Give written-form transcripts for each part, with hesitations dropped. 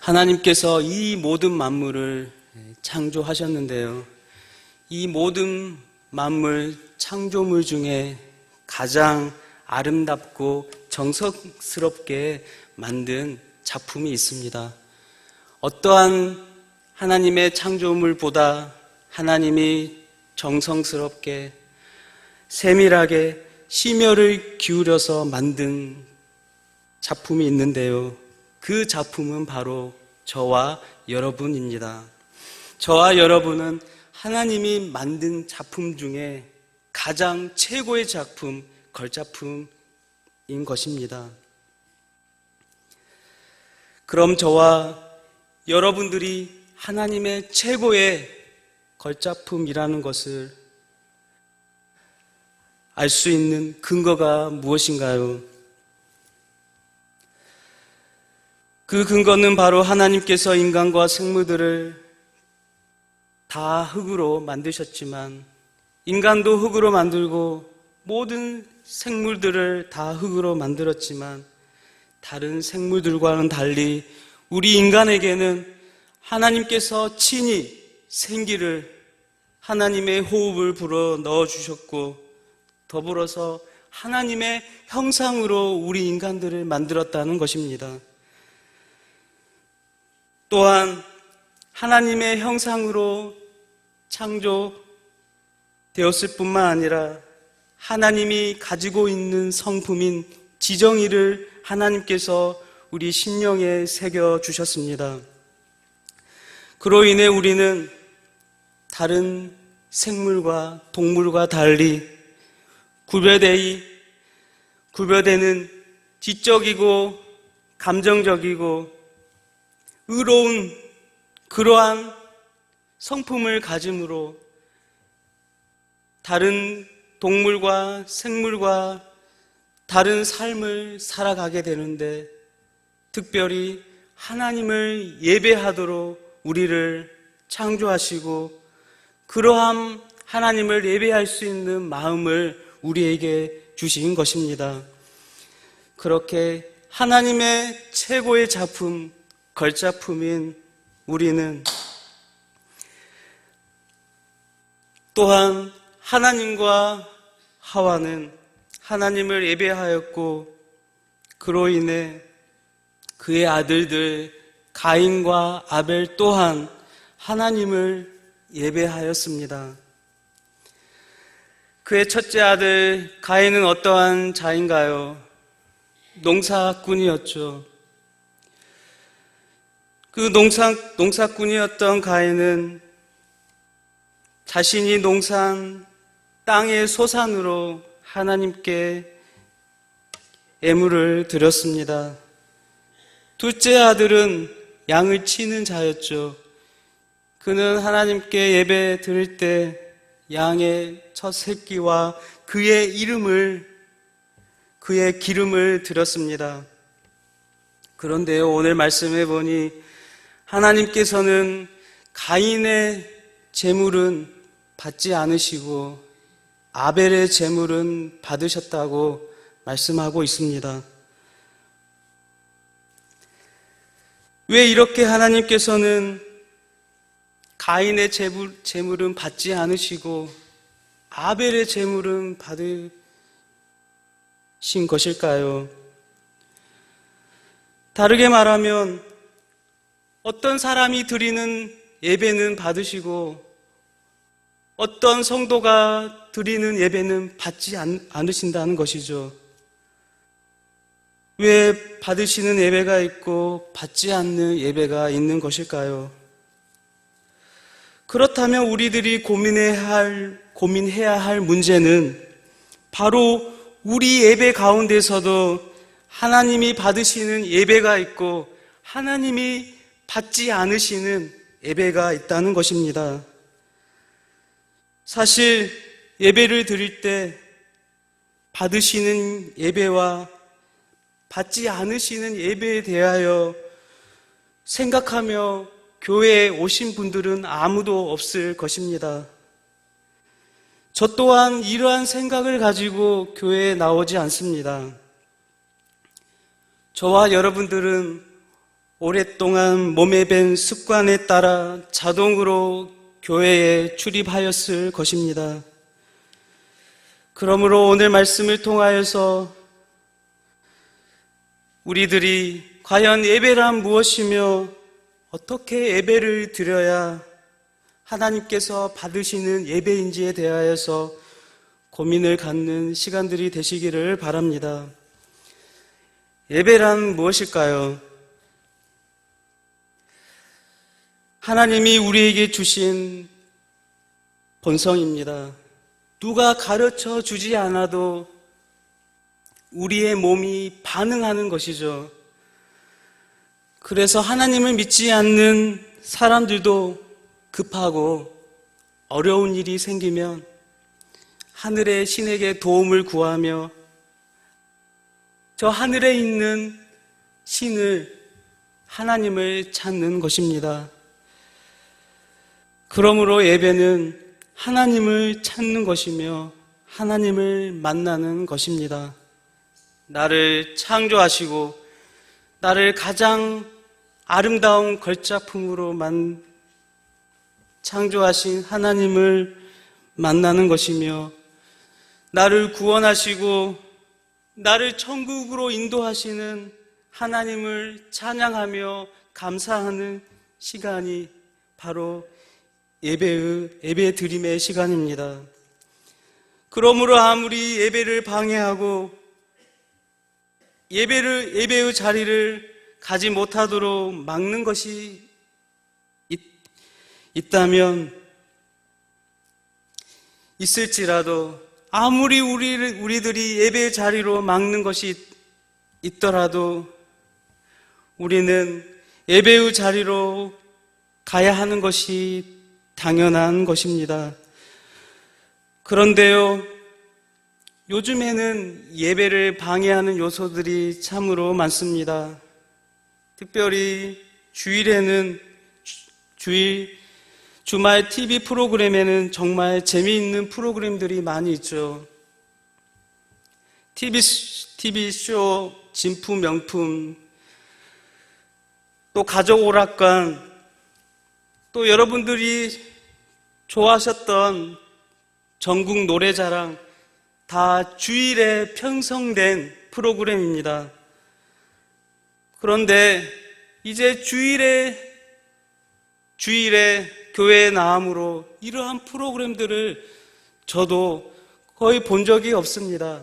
하나님께서 이 모든 만물을 창조하셨는데요. 이 모든 만물, 창조물 중에 가장 아름답고 정성스럽게 만든 작품이 있습니다. 어떠한 하나님의 창조물보다 하나님이 정성스럽게 세밀하게 심혈을 기울여서 만든 작품이 있는데요. 그 작품은 바로 저와 여러분입니다. 저와 여러분은 하나님이 만든 작품 중에 가장 최고의 작품, 걸작품인 것입니다. 그럼 저와 여러분들이 하나님의 최고의 걸작품이라는 것을 알 수 있는 근거가 무엇인가요? 그 근거는 바로 하나님께서 인간과 생물들을 다 흙으로 만드셨지만 인간도 흙으로 만들고 모든 생물들을 다 흙으로 만들었지만 다른 생물들과는 달리 우리 인간에게는 하나님께서 친히 생기를 하나님의 호흡을 불어 넣어주셨고 더불어서 하나님의 형상으로 우리 인간들을 만들었다는 것입니다. 또한 하나님의 형상으로 창조되었을 뿐만 아니라 하나님이 가지고 있는 성품인 지정의를 하나님께서 우리 심령에 새겨주셨습니다. 그로 인해 우리는 다른 생물과 동물과 달리 구별되는 지적이고 감정적이고 의로운 그러한 성품을 가짐으로 다른 동물과 생물과 다른 삶을 살아가게 되는데 특별히 하나님을 예배하도록 우리를 창조하시고 그러한 하나님을 예배할 수 있는 마음을 우리에게 주신 것입니다. 그렇게 하나님의 최고의 작품, 걸작품인 우리는 또한 하나님과 하와는 하나님을 예배하였고 그로 인해 그의 아들들 가인과 아벨 또한 하나님을 예배하였습니다. 그의 첫째 아들 가인은 어떠한 자인가요? 농사꾼이었죠. 그 농사꾼이었던 가인은 자신이 농산 땅의 소산으로 하나님께 예물을 드렸습니다. 둘째 아들은 양을 치는 자였죠. 그는 하나님께 예배 드릴 때 양의 첫 새끼와 그의 기름을 드렸습니다. 그런데요, 오늘 말씀해 보니 하나님께서는 가인의 제물은 받지 않으시고 아벨의 제물은 받으셨다고 말씀하고 있습니다. 왜 이렇게 하나님께서는 가인의 제물은 받지 않으시고 아벨의 제물은 받으신 것일까요? 다르게 말하면 어떤 사람이 드리는 예배는 받으시고 어떤 성도가 드리는 예배는 받지 않으신다는 것이죠. 왜 받으시는 예배가 있고 받지 않는 예배가 있는 것일까요? 그렇다면 우리들이 고민해야 할 문제는 바로 우리 예배 가운데서도 하나님이 받으시는 예배가 있고 하나님이 받지 않으시는 예배가 있다는 것입니다. 사실 예배를 드릴 때 받으시는 예배와 받지 않으시는 예배에 대하여 생각하며 교회에 오신 분들은 아무도 없을 것입니다. 저 또한 이러한 생각을 가지고 교회에 나오지 않습니다. 저와 여러분들은 오랫동안 몸에 밴 습관에 따라 자동으로 교회에 출입하였을 것입니다. 그러므로 오늘 말씀을 통하여서 우리들이 과연 예배란 무엇이며 어떻게 예배를 드려야 하나님께서 받으시는 예배인지에 대하여서 고민을 갖는 시간들이 되시기를 바랍니다. 예배란 무엇일까요? 하나님이 우리에게 주신 본성입니다. 누가 가르쳐 주지 않아도 우리의 몸이 반응하는 것이죠. 그래서 하나님을 믿지 않는 사람들도 급하고 어려운 일이 생기면 하늘의 신에게 도움을 구하며 저 하늘에 있는 신을, 하나님을 찾는 것입니다. 그러므로 예배는 하나님을 찾는 것이며 하나님을 만나는 것입니다. 나를 창조하시고 나를 가장 아름다운 걸작품으로 창조하신 하나님을 만나는 것이며 나를 구원하시고 나를 천국으로 인도하시는 하나님을 찬양하며 감사하는 시간이 바로 예배 드림의 시간입니다. 그러므로 아무리 예배를 방해하고 예배의 자리를 가지 못하도록 막는 것이 있다면 있을지라도 아무리 우리들이 예배의 자리로 막는 것이 있더라도 우리는 예배의 자리로 가야 하는 것이 당연한 것입니다. 그런데요, 요즘에는 예배를 방해하는 요소들이 참으로 많습니다. 특별히 주말 TV 프로그램에는 정말 재미있는 프로그램들이 많이 있죠. TV쇼 진품 명품, 또 가족 오락관, 또 여러분들이 좋아하셨던 전국 노래자랑, 다 주일에 편성된 프로그램입니다. 그런데 이제 주일에 교회에 나옴으로 이러한 프로그램들을 저도 거의 본 적이 없습니다.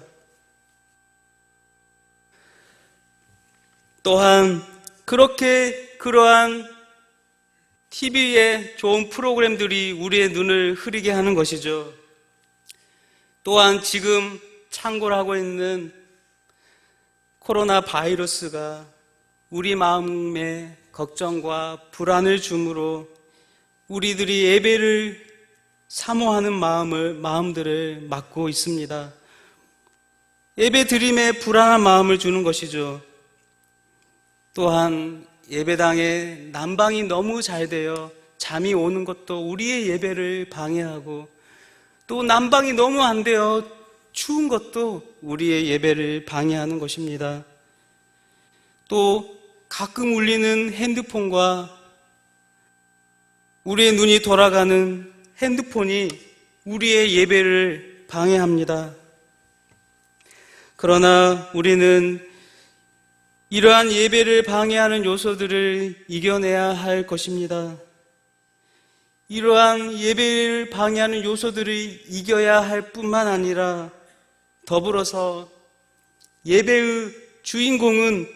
또한 그러한 TV의 좋은 프로그램들이 우리의 눈을 흐리게 하는 것이죠. 또한 지금 창궐하고 있는 코로나 바이러스가 우리 마음에 걱정과 불안을 주므로 우리들이 예배를 사모하는 마음들을 막고 있습니다. 예배 드림에 불안한 마음을 주는 것이죠. 또한 예배당에 난방이 너무 잘 되어 잠이 오는 것도 우리의 예배를 방해하고, 또 난방이 너무 안 되어 추운 것도 우리의 예배를 방해하는 것입니다. 또 가끔 울리는 핸드폰과 우리의 눈이 돌아가는 핸드폰이 우리의 예배를 방해합니다. 그러나 우리는 이러한 예배를 방해하는 요소들을 이겨내야 할 것입니다. 이러한 예배를 방해하는 요소들을 이겨야 할 뿐만 아니라 더불어서 예배의 주인공은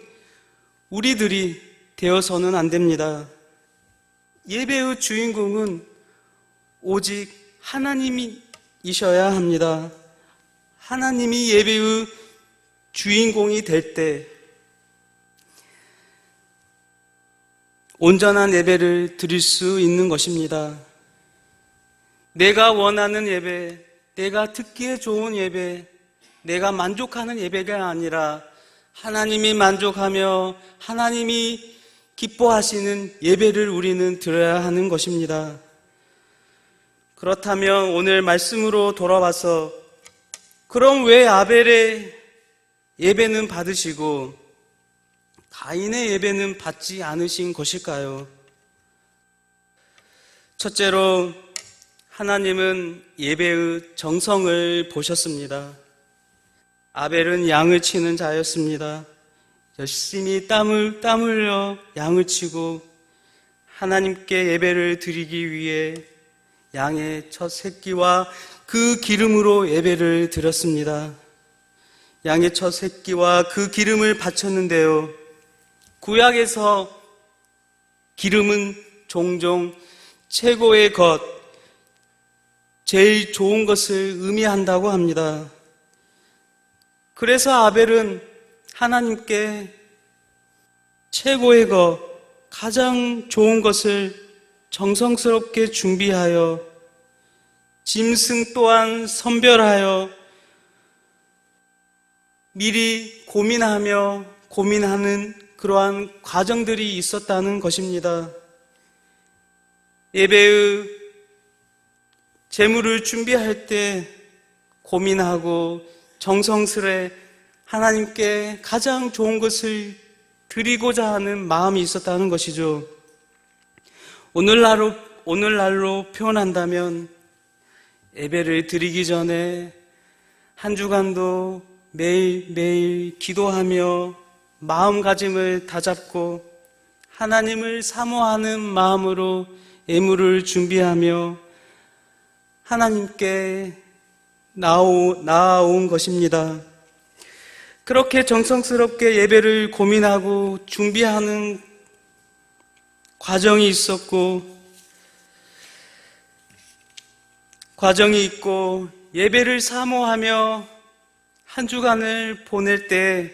우리들이 되어서는 안 됩니다. 예배의 주인공은 오직 하나님이셔야 합니다. 하나님이 예배의 주인공이 될 때 온전한 예배를 드릴 수 있는 것입니다. 내가 원하는 예배, 내가 듣기에 좋은 예배, 내가 만족하는 예배가 아니라 하나님이 만족하며 하나님이 기뻐하시는 예배를 우리는 드려야 하는 것입니다. 그렇다면 오늘 말씀으로 돌아와서, 그럼 왜 아벨의 예배는 받으시고 가인의 예배는 받지 않으신 것일까요? 첫째로 하나님은 예배의 정성을 보셨습니다. 아벨은 양을 치는 자였습니다. 열심히 땀 흘려 양을 치고 하나님께 예배를 드리기 위해 양의 첫 새끼와 그 기름으로 예배를 드렸습니다. 양의 첫 새끼와 그 기름을 바쳤는데요. 구약에서 기름은 종종 최고의 것, 제일 좋은 것을 의미한다고 합니다. 그래서 아벨은 하나님께 최고의 것, 가장 좋은 것을 정성스럽게 준비하여 짐승 또한 선별하여 미리 고민하는 그러한 과정들이 있었다는 것입니다. 예배의 제물을 준비할 때 고민하고 정성스레 하나님께 가장 좋은 것을 드리고자 하는 마음이 있었다는 것이죠. 오늘날로 표현한다면 예배를 드리기 전에 한 주간도 매일매일 기도하며 마음가짐을 다잡고 하나님을 사모하는 마음으로 예물을 준비하며 하나님께 나아온 것입니다. 그렇게 정성스럽게 예배를 고민하고 준비하는 과정이 있고 예배를 사모하며 한 주간을 보낼 때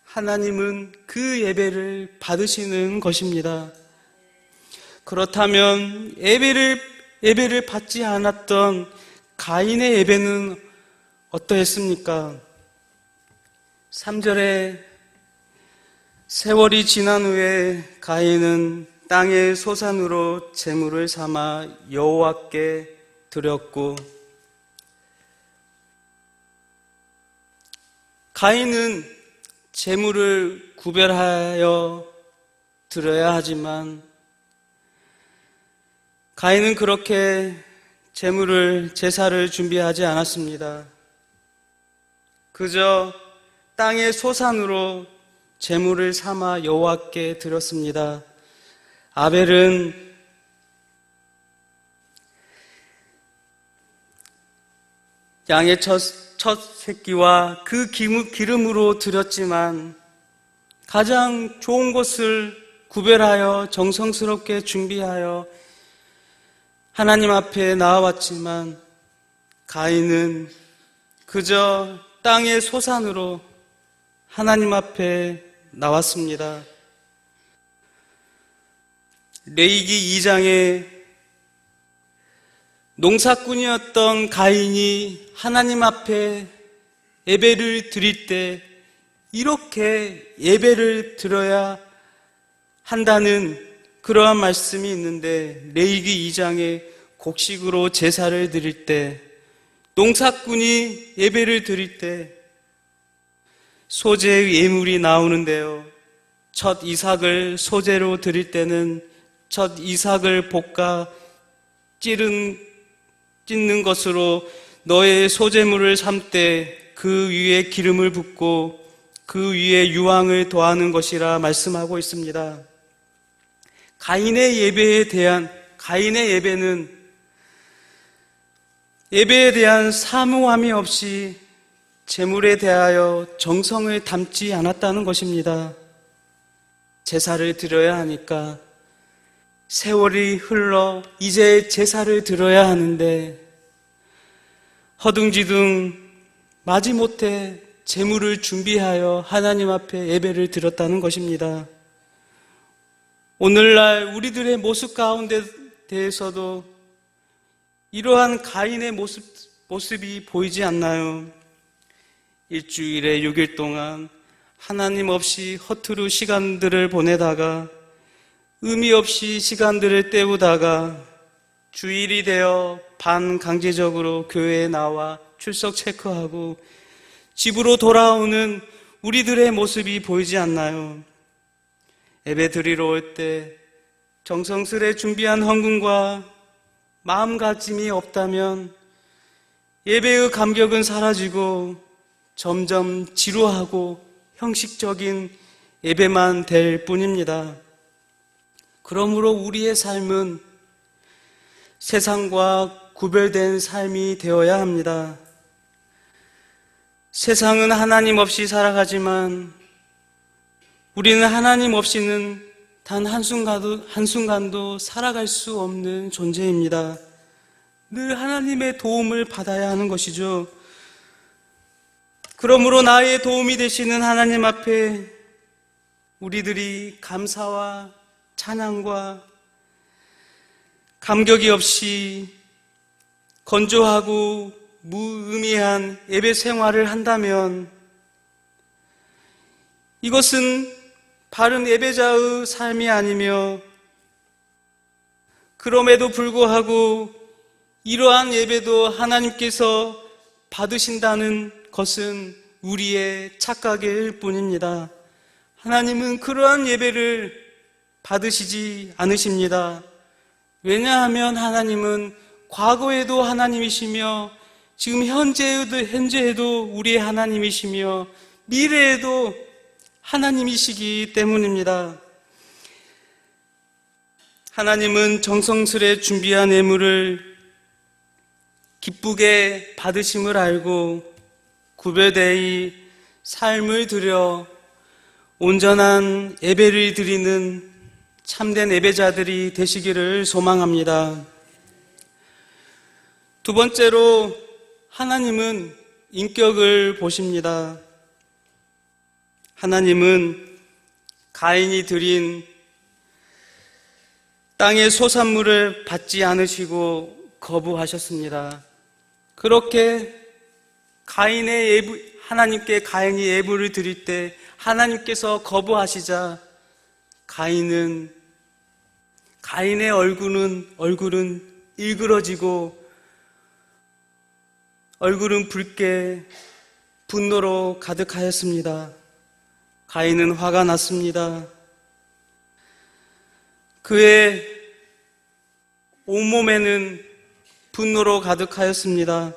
하나님은 그 예배를 받으시는 것입니다. 그렇다면 예배를 받지 않았던 가인의 예배는 어떠했습니까? 3절에 세월이 지난 후에 가인은 땅의 소산으로 제물을 삼아 여호와께 드렸고, 가인은 제물을 구별하여 드려야 하지만 가인은 그렇게 제사를 준비하지 않았습니다. 그저 땅의 소산으로 제물을 삼아 여호와께 드렸습니다. 아벨은 양의 첫 새끼와 그 기름으로 드렸지만 가장 좋은 것을 구별하여 정성스럽게 준비하여 하나님 앞에 나아왔지만 가인은 그저 땅의 소산으로 하나님 앞에 나왔습니다. 레위기 2장에 농사꾼이었던 가인이 하나님 앞에 예배를 드릴 때 이렇게 예배를 드려야 한다는 그러한 말씀이 있는데, 레위기 2장에 곡식으로 제사를 드릴 때, 농사꾼이 예배를 드릴 때 소제의 예물이 나오는데요. 첫 이삭을 소제로 드릴 때는 첫 이삭을 볶아 찢는 것으로 너의 소제물을 삼되 그 위에 기름을 붓고 그 위에 유황을 더하는 것이라 말씀하고 있습니다. 가인의 예배는 예배에 대한 사모함이 없이 제물에 대하여 정성을 담지 않았다는 것입니다. 제사를 드려야 하니까 세월이 흘러 이제 제사를 드려야 하는데 허둥지둥 마지못해 제물을 준비하여 하나님 앞에 예배를 드렸다는 것입니다. 오늘날 우리들의 모습 가운데 대해서도 이러한 가인의 모습이 보이지 않나요? 일주일에 6일 동안 하나님 없이 허투루 시간들을 보내다가 의미 없이 시간들을 때우다가 주일이 되어 반강제적으로 교회에 나와 출석 체크하고 집으로 돌아오는 우리들의 모습이 보이지 않나요? 예배 드리러 올 때 정성스레 준비한 헌금과 마음가짐이 없다면 예배의 감격은 사라지고 점점 지루하고 형식적인 예배만 될 뿐입니다. 그러므로 우리의 삶은 세상과 구별된 삶이 되어야 합니다. 세상은 하나님 없이 살아가지만 우리는 하나님 없이는 단 한순간도 살아갈 수 없는 존재입니다. 늘 하나님의 도움을 받아야 하는 것이죠. 그러므로 나의 도움이 되시는 하나님 앞에 우리들이 감사와 찬양과 감격이 없이 건조하고 무의미한 예배 생활을 한다면 이것은 바른 예배자의 삶이 아니며, 그럼에도 불구하고 이러한 예배도 하나님께서 받으신다는 것은 우리의 착각일 뿐입니다. 하나님은 그러한 예배를 받으시지 않으십니다. 왜냐하면 하나님은 과거에도 하나님이시며 지금 현재에도 우리의 하나님이시며 미래에도 하나님이시기 때문입니다. 하나님은 정성스레 준비한 예물을 기쁘게 받으심을 알고 구별되이 삶을 들여 온전한 예배를 드리는 참된 예배자들이 되시기를 소망합니다. 두 번째로 하나님은 인격을 보십니다. 하나님은 가인이 드린 땅의 소산물을 받지 않으시고 거부하셨습니다. 그렇게 하나님께 가인이 예물을 드릴 때 하나님께서 거부하시자 가인의 얼굴은 일그러지고 얼굴은 붉게 분노로 가득하였습니다. 가인은 화가 났습니다. 그의 온몸에는 분노로 가득하였습니다.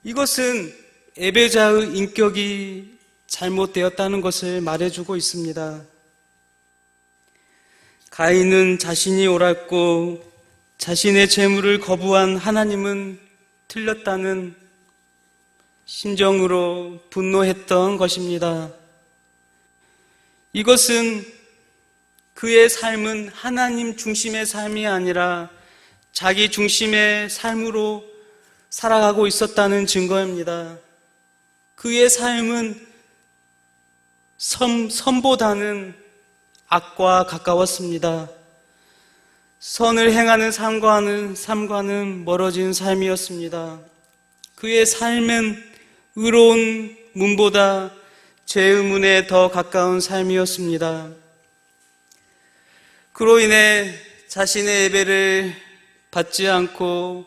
이것은 예배자의 인격이 잘못되었다는 것을 말해주고 있습니다. 가인은 자신이 옳았고 자신의 재물을 거부한 하나님은 틀렸다는 심정으로 분노했던 것입니다. 이것은 그의 삶은 하나님 중심의 삶이 아니라 자기 중심의 삶으로 살아가고 있었다는 증거입니다. 그의 삶은 선보다는 악과 가까웠습니다. 선을 행하는 삶과는 멀어진 삶이었습니다. 그의 삶은 의로운 문보다 죄의 문에 더 가까운 삶이었습니다. 그로 인해 자신의 예배를 받지 않고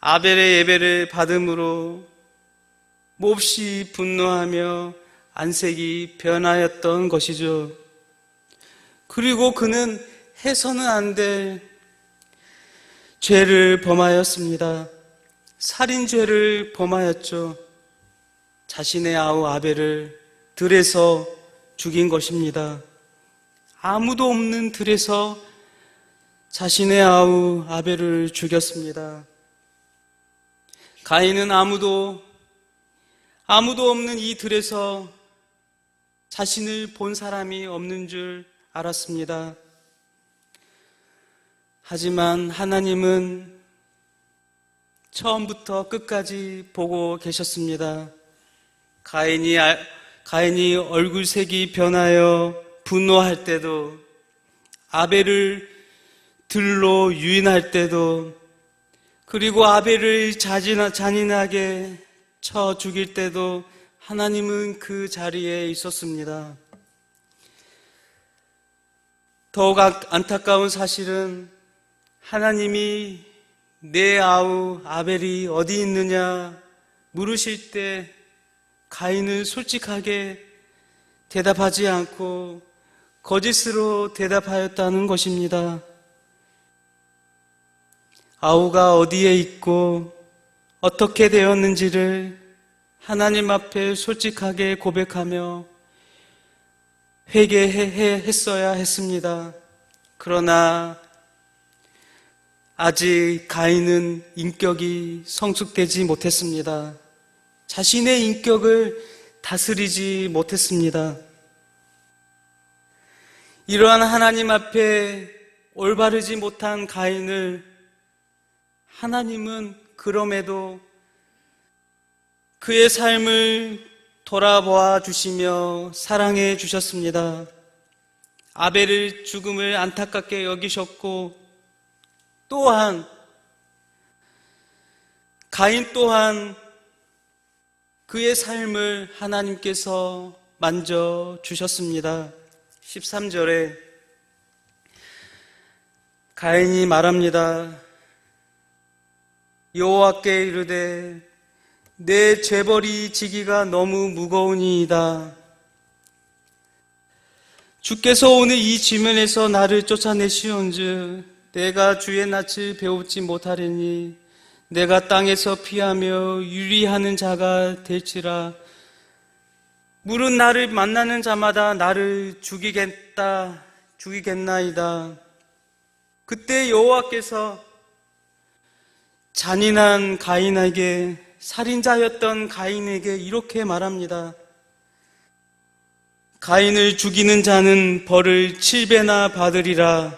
아벨의 예배를 받음으로 몹시 분노하며 안색이 변하였던 것이죠. 그리고 그는 해서는 안 될 죄를 범하였습니다. 살인죄를 범하였죠. 자신의 아우 아벨을 들에서 죽인 것입니다. 아무도 없는 들에서 자신의 아우 아벨을 죽였습니다. 가인은 아무도 없는 이 들에서 자신을 본 사람이 없는 줄 알았습니다. 하지만 하나님은 처음부터 끝까지 보고 계셨습니다. 가인이 얼굴색이 변하여 분노할 때도, 아벨을 들로 유인할 때도, 그리고 아벨을 잔인하게 쳐 죽일 때도 하나님은 그 자리에 있었습니다. 더욱 안타까운 사실은 하나님이 내 아우 아벨이 어디 있느냐 물으실 때 가인은 솔직하게 대답하지 않고 거짓으로 대답하였다는 것입니다. 아우가 어디에 있고 어떻게 되었는지를 하나님 앞에 솔직하게 고백하며 회개했어야 했습니다. 그러나 아직 가인은 인격이 성숙되지 못했습니다. 자신의 인격을 다스리지 못했습니다. 이러한 하나님 앞에 올바르지 못한 가인을 하나님은 그럼에도 그의 삶을 돌아보아 주시며 사랑해 주셨습니다. 아벨의 죽음을 안타깝게 여기셨고, 또한 가인 또한 그의 삶을 하나님께서 만져 주셨습니다. 13절에 가인이 말합니다. 여호와께 이르되 내 죄벌이 지기가 너무 무거우니이다. 주께서 오늘 이 지면에서 나를 쫓아내시온즉 내가 주의 낯을 배우지 못하리니 내가 땅에서 피하며 유리하는 자가 될지라. 물은 나를 만나는 자마다 나를 죽이겠나이다. 그때 여호와께서 잔인한 가인에게, 살인자였던 가인에게 이렇게 말합니다. 가인을 죽이는 자는 벌을 7배나 받으리라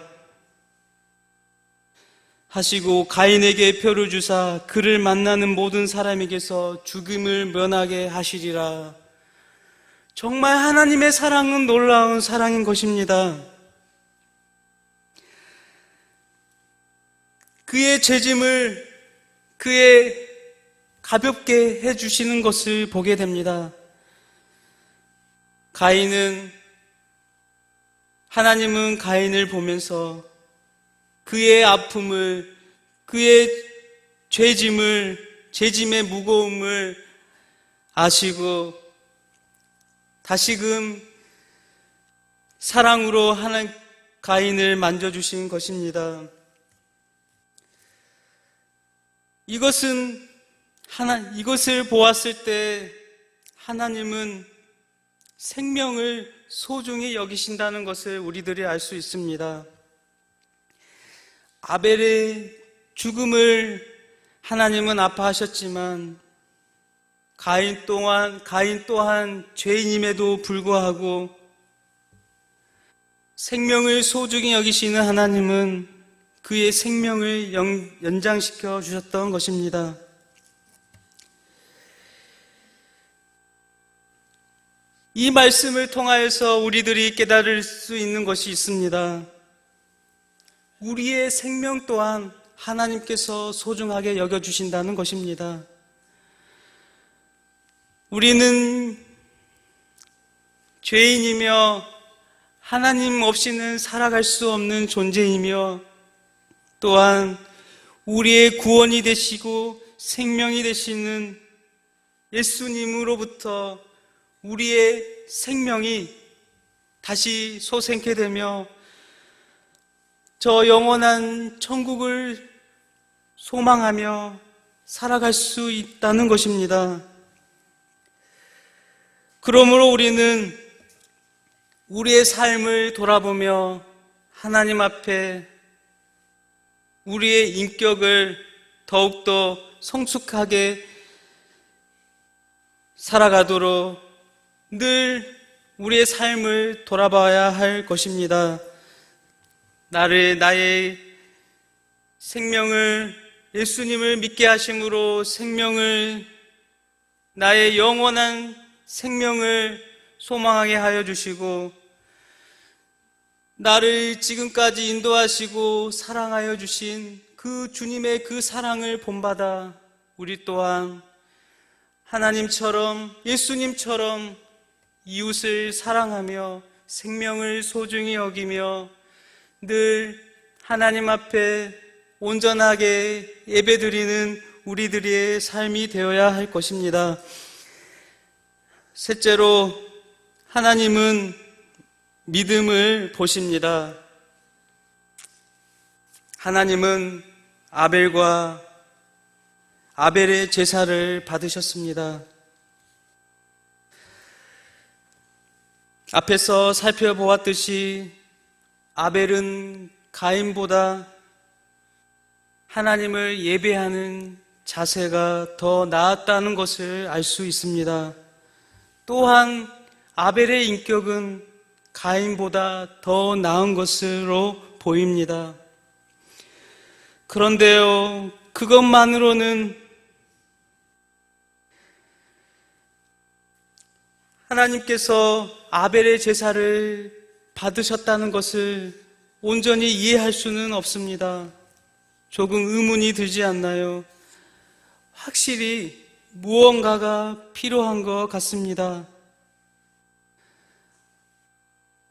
하시고 가인에게 표를 주사 그를 만나는 모든 사람에게서 죽음을 면하게 하시리라. 정말 하나님의 사랑은 놀라운 사랑인 것입니다. 그의 죄짐을 그의 가볍게 해주시는 것을 보게 됩니다. 하나님은 가인을 보면서 그의 아픔을, 그의 죄짐의 무거움을 아시고 다시금 사랑으로 가인을 만져주신 것입니다. 이것을 보았을 때 하나님은 생명을 소중히 여기신다는 것을 우리들이 알 수 있습니다. 아벨의 죽음을 하나님은 아파하셨지만 가인 또한 죄인임에도 불구하고 생명을 소중히 여기시는 하나님은 그의 생명을 연장시켜 주셨던 것입니다. 이 말씀을 통하여서 우리들이 깨달을 수 있는 것이 있습니다. 우리의 생명 또한 하나님께서 소중하게 여겨주신다는 것입니다. 우리는 죄인이며 하나님 없이는 살아갈 수 없는 존재이며 또한 우리의 구원이 되시고 생명이 되시는 예수님으로부터 우리의 생명이 다시 솟게 되며 저 영원한 천국을 소망하며 살아갈 수 있다는 것입니다. 그러므로 우리는 우리의 삶을 돌아보며 하나님 앞에 우리의 인격을 더욱더 성숙하게 살아가도록 늘 우리의 삶을 돌아봐야 할 것입니다. 나의 생명을 예수님을 믿게 하심으로 나의 영원한 생명을 소망하게 하여 주시고 나를 지금까지 인도하시고 사랑하여 주신 그 주님의 그 사랑을 본받아 우리 또한 하나님처럼 예수님처럼 이웃을 사랑하며 생명을 소중히 여기며 늘 하나님 앞에 온전하게 예배드리는 우리들의 삶이 되어야 할 것입니다. 셋째로 하나님은 믿음을 보십니다. 하나님은 아벨의 제사를 받으셨습니다. 앞에서 살펴보았듯이 아벨은 가인보다 하나님을 예배하는 자세가 더 나았다는 것을 알 수 있습니다. 또한 아벨의 인격은 가인보다 더 나은 것으로 보입니다. 그런데요, 그것만으로는 하나님께서 아벨의 제사를 받으셨다는 것을 온전히 이해할 수는 없습니다. 조금 의문이 들지 않나요? 확실히 무언가가 필요한 것 같습니다.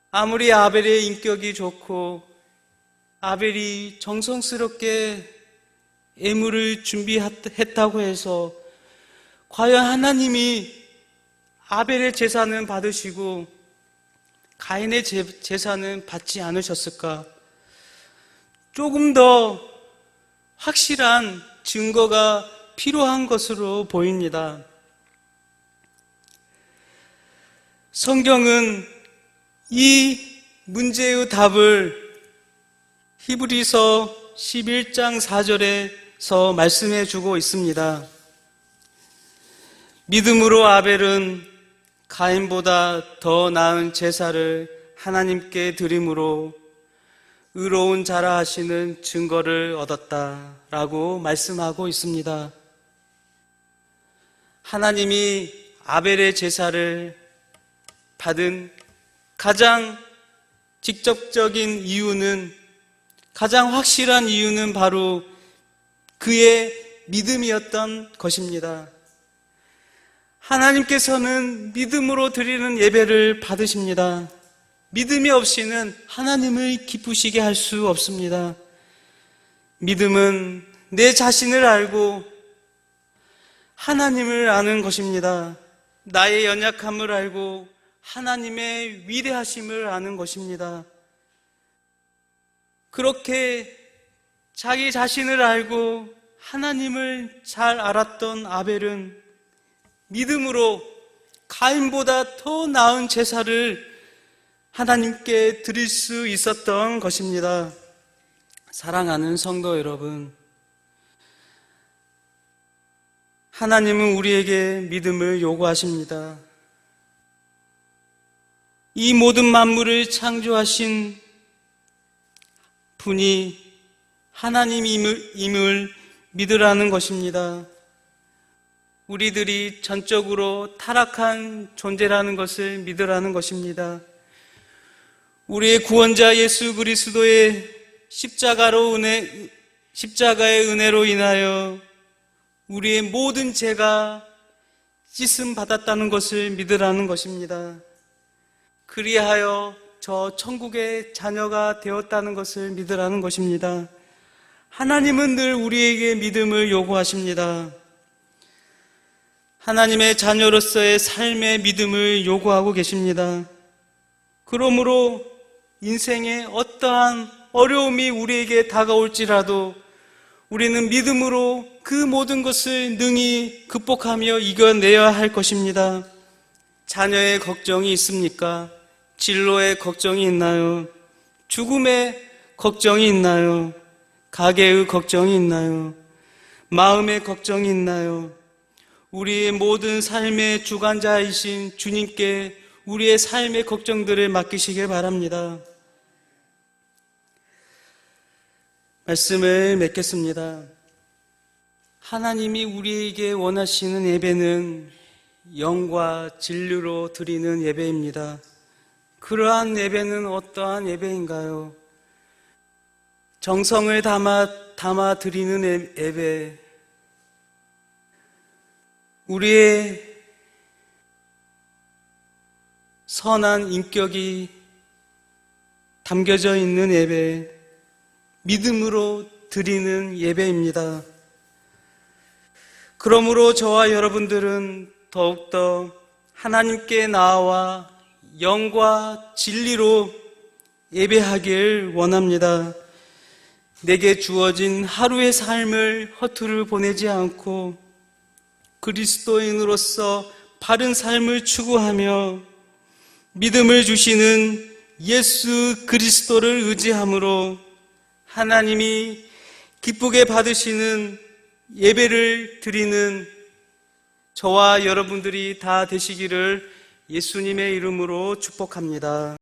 아무리 아벨의 인격이 좋고 아벨이 정성스럽게 예물을 준비했다고 해서 과연 하나님이 아벨의 제사는 받으시고 가인의 제사는 받지 않으셨을까? 조금 더 확실한 증거가 필요한 것으로 보입니다. 성경은 이 문제의 답을 히브리서 11장 4절에서 말씀해 주고 있습니다. 믿음으로 아벨은 가인보다 더 나은 제사를 하나님께 드림으로 의로운 자라 하시는 증거를 얻었다라고 말씀하고 있습니다. 하나님이 아벨의 제사를 받은 가장 직접적인 이유는, 가장 확실한 이유는 바로 그의 믿음이었던 것입니다. 하나님께서는 믿음으로 드리는 예배를 받으십니다. 믿음이 없이는 하나님을 기쁘시게 할 수 없습니다. 믿음은 내 자신을 알고 하나님을 아는 것입니다. 나의 연약함을 알고 하나님의 위대하심을 아는 것입니다. 그렇게 자기 자신을 알고 하나님을 잘 알았던 아벨은 믿음으로 가인보다 더 나은 제사를 하나님께 드릴 수 있었던 것입니다. 사랑하는 성도 여러분, 하나님은 우리에게 믿음을 요구하십니다. 이 모든 만물을 창조하신 분이 하나님임을 믿으라는 것입니다. 우리들이 전적으로 타락한 존재라는 것을 믿으라는 것입니다. 우리의 구원자 예수 그리스도의 십자가의 은혜로 인하여 우리의 모든 죄가 씻음 받았다는 것을 믿으라는 것입니다. 그리하여 저 천국의 자녀가 되었다는 것을 믿으라는 것입니다. 하나님은 늘 우리에게 믿음을 요구하십니다. 하나님의 자녀로서의 삶의 믿음을 요구하고 계십니다. 그러므로 인생에 어떠한 어려움이 우리에게 다가올지라도 우리는 믿음으로 그 모든 것을 능히 극복하며 이겨내야 할 것입니다. 자녀의 걱정이 있습니까? 진로의 걱정이 있나요? 죽음의 걱정이 있나요? 가게의 걱정이 있나요? 마음의 걱정이 있나요? 우리의 모든 삶의 주관자이신 주님께 우리의 삶의 걱정들을 맡기시길 바랍니다. 말씀을 맺겠습니다. 하나님이 우리에게 원하시는 예배는 영과 진리로 드리는 예배입니다. 그러한 예배는 어떠한 예배인가요? 정성을 담아 드리는 예배, 우리의 선한 인격이 담겨져 있는 예배, 믿음으로 드리는 예배입니다. 그러므로 저와 여러분들은 더욱더 하나님께 나아와 영과 진리로 예배하길 원합니다. 내게 주어진 하루의 삶을 허투루 보내지 않고 그리스도인으로서 바른 삶을 추구하며 믿음을 주시는 예수 그리스도를 의지함으로 하나님이 기쁘게 받으시는 예배를 드리는 저와 여러분들이 다 되시기를 예수님의 이름으로 축복합니다.